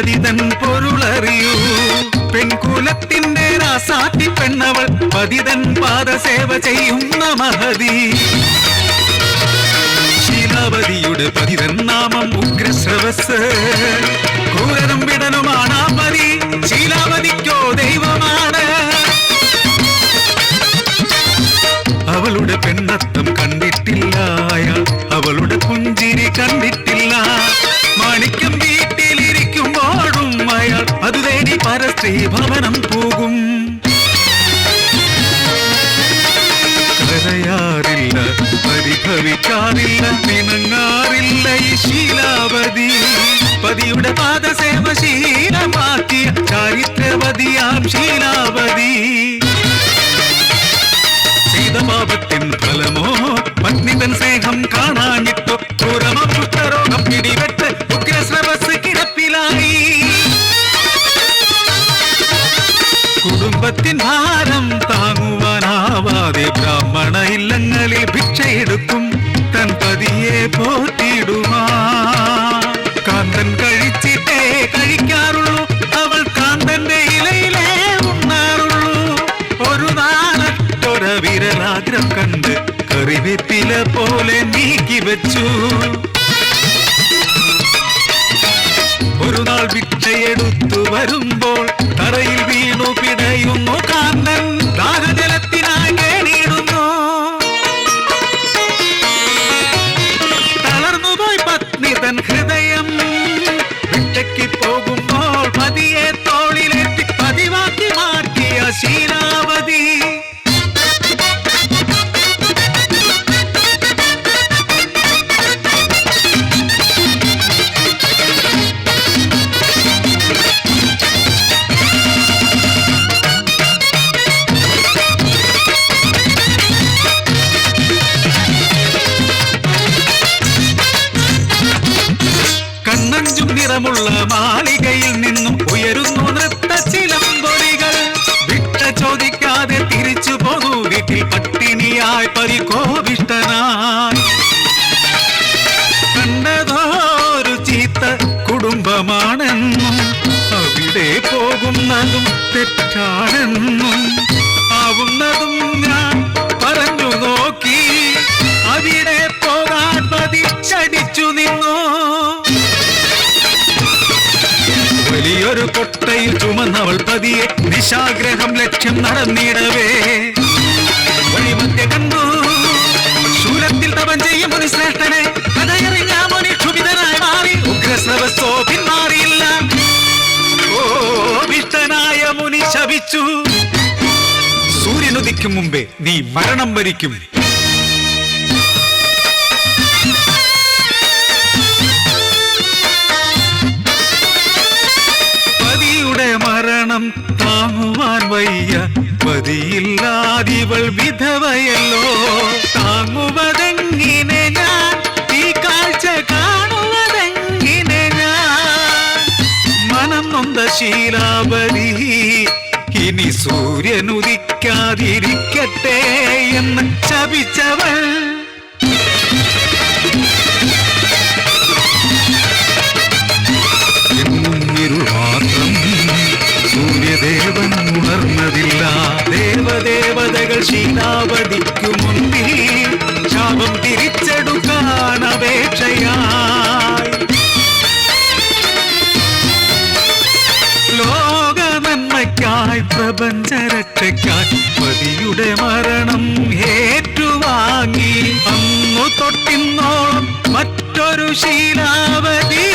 പതിതൻ പൊരുളറിയൂ. പെൺകുലത്തിന്റെ രാസാത്തി പെണ്ണവൾ പതിതൻ പാദസേവ ചെയ്യുന്ന മഹതി. ശീലാവതിയുടെ പതിതൻ നാമം ഉഗ്രശ്രവസ്. ക്രൂരനും വിടനുമാണ് പതി, ശീലാവതിക്കോ ദൈവമാണ്. അവളുടെ പെണ്ണത്തം കണ്ടിട്ടില്ല അയാൾ, അവളുടെ പുഞ്ചിരി കണ്ടിട്ടില്ല. മാണിക്യം വീട്ടിലിരിക്കുമ്പോഴും അയാൾ അത് തേടി പരസ്ത്രീ ഭവനം പോകും. കരയാറില്ല, പരിഭവിക്കാറില്ല, പിണങ്ങാറില്ല ഈ ശീലാവതി. പതിയുടെ പാദസേവ ശീലമാക്കിയ ചാരിത്രവതിയാം ശീലാവതി. പാപത്തിൻ ഫലമോ പത്നിതൻ സ്നേഹം കാണാഞ്ഞിട്ടോ ക്രൂരമോ കുഷ്ഠരോഗം പിടിപെട്ട് ഉഗ്രശ്രവസ് കിടപ്പിലായി. കുടുംബത്തിൻ ഭാരം താങ്ങുവാനാവാതെ ബ്രാഹ്മണ ഇല്ലങ്ങളിൽ ഭിക്ഷയെടുക്കും തൻ പതിയെ പോറ്റിടുമാ. കാന്തൻ കഴിച്ചിട്ടേ കഴിക്കാറുള്ളൂ, അവൾ കാന്തന്റെ ഇലയിലേ ഉണ്ണാറുള്ളൂ. ഒരു വിരലാഗ്രം കണ്ട് കറിവേപ്പില പോലെ നീക്കി വെച്ചു. ഒരു നാൾ ഭിക്ഷയെടുത്തു വരുമ്പോൾ തറയിൽ വീണു പിടയുന്നു കാന്തൻ. ദാഹജലത്തിനായി കേണിയിടുന്നു. തളർന്നുപോയി പത്നി തൻ ഹൃദയം. ഭിക്ഷയ്ക്ക് പോകുമ്പോൾ പതിയെ തോളിലേറ്റി പതിവാക്കി മാറ്റിയ ശീലാവതി. നിറമുള്ള മാളികയിൽ നിന്നും ഉയരുന്നു നൃത്ത ചിലമ്പൊലികൾ. വിട്ട ചോദിക്കാതെ തിരിച്ചു പോകൂ വീട്ടിൽ പട്ടിണിയായി പരികോപിഷ്ടനായി. കണ്ടതോരു ചീത്ത കുടുംബമാണെന്നും അവിടെ പോകുന്നതും തെറ്റാണെന്നും ആവുന്നതും ഞാൻ പറഞ്ഞു നോക്കി. അവിടെ പോകാൻ പതിച്ചടിച്ചു നിന്നു. വലിയൊരു കൊട്ടയിൽ ചുമന്നവൾ പതിയെ നിശാഗ്രഹം ലക്ഷ്യം നടന്നിടവേ വഴിമധ്യ കണ്ടു. ശൂലത്തിൽ തപം ചെയ്യും മുനിശ്രേഷ്ഠനെ കഥയറിഞ്ഞ മുനി ക്ഷുഭിതനായി മാറി. ഉഗ്രശ്രവസ്സോ പിന്മാറിയില്ല. കോപിഷ്ഠനായ മുനി ശപിച്ചു, സൂര്യനുദിക്കും മുമ്പേ നീ മരണം വരിക്കും. മരണം താങ്ങുവാൻ വയ്യ, പതിയില്ലാതിവൾ വിധവയല്ലോ. താങ്ങുവതെങ്ങിനെ ഞാൻ, ഈ കാഴ്ച കാണുവതെങ്ങിനെ ഞാൻ. മനം നൊന്ത ശീലാവതി ഇനി സൂര്യനുദിക്കാതിരിക്കട്ടെ എന്ന് ശപിച്ചവൾ. മാത്രം സൂര്യദേവൻ ഉണർന്നതില്ല. ദേവദേവതകൾ ശീലാവതിക്കു മുന്നിൽ ശാപം തിരിച്ചെടുക്കാൻ അപേക്ഷയായി. ലോക നന്മയ്ക്കായി പ്രപഞ്ചരക്ഷയ്ക്കായി പതിയുടെ മരണം ഏറ്റുവാങ്ങി. അന്നു തൊട്ടിന്നോളം മറ്റൊരു ശീലാവതി